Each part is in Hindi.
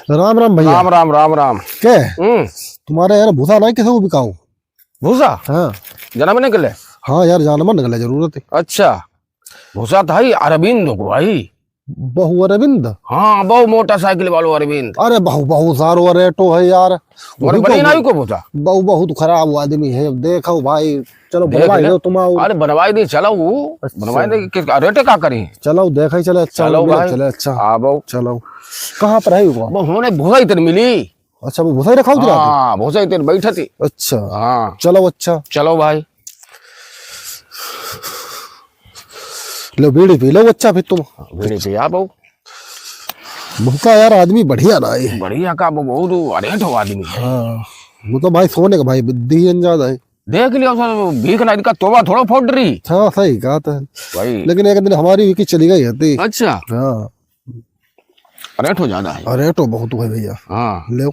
राम राम भैया। राम राम राम राम। क्या हम्म। तुम्हारे यार भूसा नहीं किसी को बिकाऊ? भूसा हाँ जन्म निकले। हाँ यार जानवर निकले जरूरत है। अच्छा भूसा था ही अरविंद को भाई। बहु अरविंद। हाँ बहु मोटरसाइकिल वालों अरविंद। अरे बहु बहु सारो अरेटो है यार। तुम्हारे बड़ी नाई को भूसा बहु बहुत खराब आदमी है, देखो भाई। चलो देख बनवाई ले। दो तुम आओ। अरे बनवाई दी चलो वो अच्छा। बनवाई दे रेटे का करी। चलो देखा ही चले। अच्छा चलो भाई चले। अच्छा आ बहु चलो। कहाँ पर है वो? वो होने भूसा इतने मिली। अच्छा वो भूसा ही रखा हुआ? हाँ भूसा इतने बैठा थी। अच्छा हाँ चलो। अच्छा चलो भाई लो बीड़ी पी लो। अच्छा फिर तुम बीड़ी पिया बहु। भूसा यार आदमी बढ़िया ना है। बढ़िया का वो बहुत अरेट हो आदमी है। हाँ वो तो भाई सोने का भाई बुद्धि ज्यादा है। देख लिया उसने भीख नहीं का तोबा थोड़ा फोड़ रही हाँ सही कहा था भाई। लेकिन एक दिन हमारी विकी चली गई थी। अच्छा हाँ रेट हो ज्यादा है। अरे तो बहुत है भैया। हाँ ले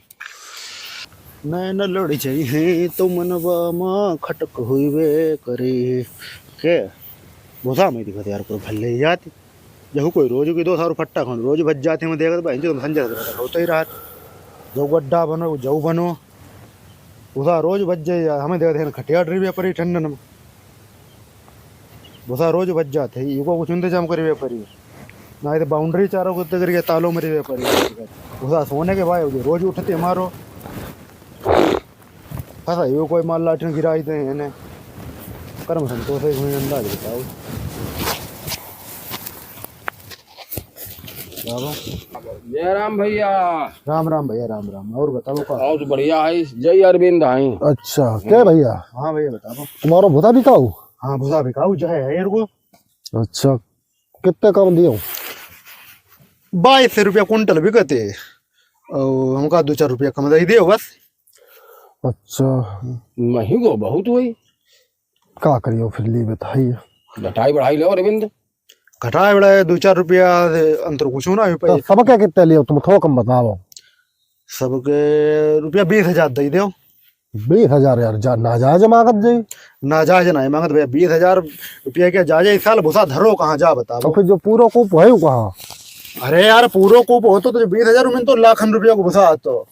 नैन लड़ी चाहिए तो मनवा माँ खटक हुई वे करे के भूसा में दिखत यार कोई भले जाती जब कोई रोज की 2 साल फट्टा खान रोज बच जाते हैं देखा भाई जो संजय होता ही रात जो गड्ढा बनो जऊ बनो भूसा रोज बच जाए हमें देखते हैं खटिया ड्री परी ठंडन में भूसा रोज बच जाते हैं युगो कुछ इंतजाम करी वे परी ना तो बाउंड्री चारों को करके तालों मरी वे परी भूसा सोने के भाई रोज उठते हमारो फसा यो कोई माल लाठी गिराई दे इन्हें कर्म संतोष है कोई अंदाज बताओ जय राम भैया। राम राम भैया राम राम और बताओ का बहुत बढ़िया है। जय अरविंद आई। अच्छा क्या भैया हाँ भैया बताओ तुम्हारा भूसा बिकाऊ? हाँ भूसा बिकाऊ जो है यार को अच्छा कितने कम दियो? 22 रुपया कुंटल बिकते और हमका 2-4 रुपया कम दे दियो बस। अच्छा महंगो बहुत हुई। का करियो फिर ली बताइए। घटाई बढ़ाई लो अरविंद। घटाए बड़ा 2-4 रुपया अंतर कुछ ना हो तो सब क्या कितने लियो तुम थोड़ा कम बताओ। सबके रुपया 20,000 दे दो। 20,000 यार जा नाजायज मांगत जी। नाजायज नहीं मांगत भैया 20,000 रुपया क्या जायज इस साल भूसा धरो कहाँ जा तो बताओ। फिर जो पूरा कूप है वो कहाँ? अरे यार पूरो को होतो तो 20,000 में तो लाखन रुपया को भूसा आतो।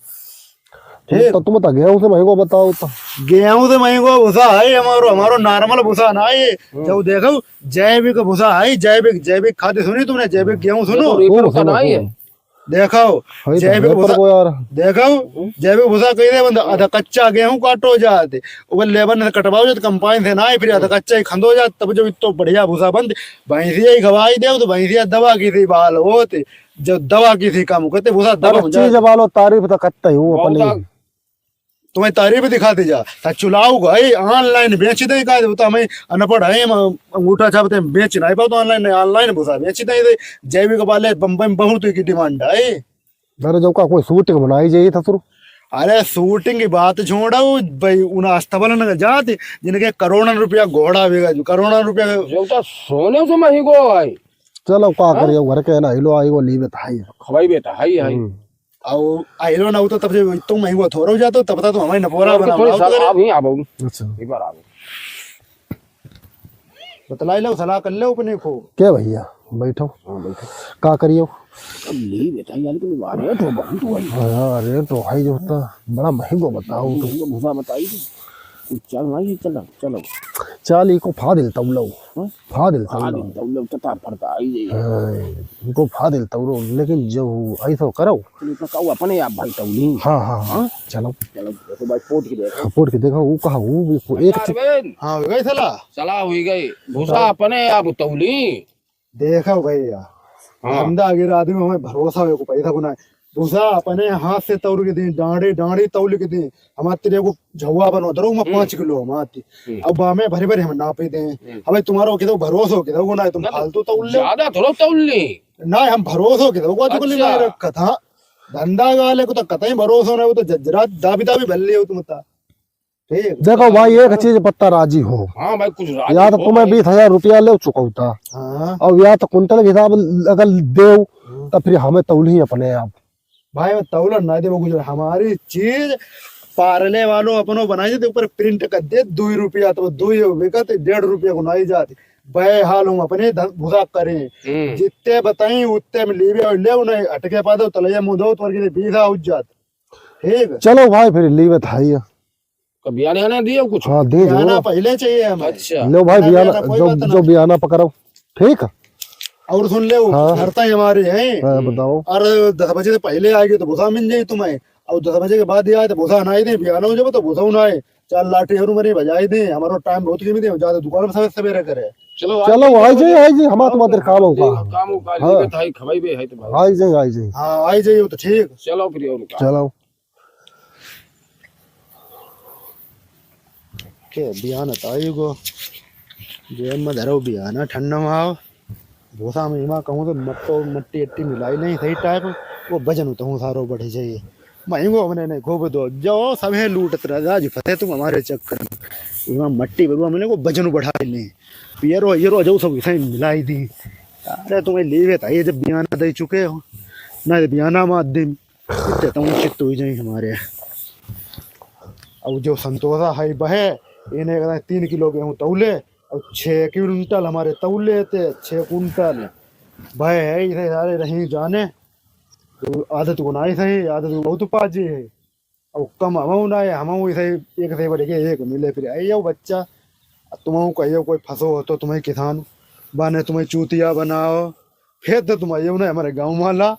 तो तुम तो गेहूं से महंगो बताओ तो। गेहूं से महंगो भूसा है हमारो हमारो नॉर्मल भूसा ना है। जब देखो जैविक भूसा है जैविक जैविक खाद्य सुनी तुमने जैविक गेहूं सुनो रीपर का नहीं है। देखो जैविक भूसा को यार देखो जैविक भूसा कही दे बंदा आधा कच्चा गेहूं काटो जाते वो लेबर ने कटवाओ जाते कंपाइन से ना है फिर आधा कच्चा ही खंदो जाते तब जब इतो बढ़िया भूसा बनते। भैंसिया ही गवाही दे तो भैंसिया दवा की थी बाल होते जब दवा की थी काम करते भूसा दवा हो जाए। चीज वालो तारीफ तो करता ही हूँ अपनी। तुम्हें तारीफ दिखाते जा चुलाव गए ऑनलाइन बेच दे का तो हमें अनपढ़ है अंगूठा छापते बेच नहीं पाओ तो ऑनलाइन ऑनलाइन भूसा बेच दे जैविक वाले बम्बई में बहुत की डिमांड है। अरे जो का कोई शूटिंग बनाई जाइए था शुरू। अरे शूटिंग की बात छोड़ो भाई उन अस्तबल जाते जिनके करोड़ों रुपया घोड़ा बेगा करोड़ों रुपया जो तो सोने से महंगो है। चलो का करियो घर के ना हिलो आई वो ली बताई। खवाई बेटा है ही और आइलो ना तो तब से तुम महंगो थोड़ा जातो तब तक हमारे नपोरा बना अच्छा बतलाई लो सलाह कर लो अपने को। क्या भैया बैठो। हाँ बैठो। का करियो? अब ली बेटा यार कि रेट हो बहुत हुआ। हाँ रेट तो हाई जो होता बड़ा महंगो बताओ तो। भूसा बताई चल नहीं चलो चलो चाली को फादिल तौलो फादिल तौलो दौलत तता पड़ता आई इनको फादिल तौलो लेकिन जो ऐसा करो तो अपने आप भाई तौली। हाँ हाँ हाँ चलो चलो देखो भाई फोट के देखो पोट के देखो वो कहा वो भी एक अरविंद हाँ हो गई सलाह चला हुई गई भूसा अपने आप तौली। देखा भैया धंधा आगे आदमी हमें भरोसा हो पैसा गुना भूसा अपने हाथ से तौल के दी डांडी डांडी तौल के दी हमारे तेरे को झुआ बनो दरो मैं 5 किलो हमारी अब बामे भरी भरी हम नापे दे हमें तुम्हारो किधर भरोसा हो किधर गुना तुम फालतू तौल ले ज्यादा थोड़ा तौल ली ना हम भरोसा हो किधर को तो ले कथा धंधा वाले को तो कतई भरोसा ना वो तो जजरा दाबी दाबी भल लियो तुम ता ठीक। देखो भाई एक चीज पत्ता राजी हो। हाँ भाई कुछ या तो तुम्हें 20,000 रुपया ले चुकौता और या तो कुंटल के हिसाब अगर दे तो फिर हमें तौल ही अपने आप भाई तौलन ना दे वो गुजर हमारी चीज पार्ले वालों अपनो बनाई देते ऊपर प्रिंट कर दे 2 रुपया तो 2 बिकत 1.5 रुपया को नाई जाती बे हाल हम अपने भूसा करें जितने बताई उतने में लीवे और ले उन्हें अटके पा दो तले मुंह दो तो के बीधा उज्जत ठीक। चलो भाई फिर लीव था ही। कभी आने आने दिए कुछ। हाँ दे बियाना दो। पहले चाहिए हमें। अच्छा लो भाई बियाना बियाना कोई जो बात ना। जो बियाना पकड़ो ठीक है। और सुन ले हाँ। शर्तें हमारी हैं। हाँ, बताओ। और 10 बजे से पहले आएगी तो भूसा मिल जाए तुम्हें और 10 बजे के बाद आए तो भूसा ना ही दे बियाना हो जब तो भूसा ना आए 4 लाठी हरू मरी बजाई दे हमारा टाइम बहुत कीमती है ज्यादा दुकान में समय सवेरे करे। चलो आई जी हम तुम्हारे काम होगा। काम का हाँ। लीवे था खवाई बे है तो भाई आई जी। हाँ आई जाइए तो ठीक। चलो फिर और का चलो के बियाना ताई को जेब में धरो बियाना ठंडा में आओ भूसा में हिमा कहूँ तो मट्टी अट्टी मिलाई नहीं सही टाइप वो वजन तो हूँ सारो बढ़ी चाहिए महंगो हमने नहीं खूब दो जो सब है लूटत रहा जी फतेह तुम हमारे चक्कर में हिमा मट्टी बगवा मैंने को वजन बढ़ा ले पियरो ये जो सब सही मिलाई दी। अरे तुम्हें लीवे था ये जब बियाना दे चुके हो ना बियाना में दिन इतने तुम चित्त हुई जाए हमारे। अब जो संतोषा है बहे इन्हें 3 किलो गेहूँ तौले और 6 क्विंटल हमारे तौले थे 6 कुंटल भय है इधर सारे रही जाने तो आदत को ना सही आदत को बहुत पाजी है और कम हम ना है हम इसे एक से बढ़ के एक मिले फिर आई बच्चा तुम कहियो कोई फंसो हो तो तुम्हें किसान बाने तुम्हें चूतिया बनाओ फिर तो तुम आइयो ना हमारे गाँव वाला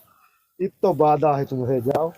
इत तो बाधा है तुमसे जाओ।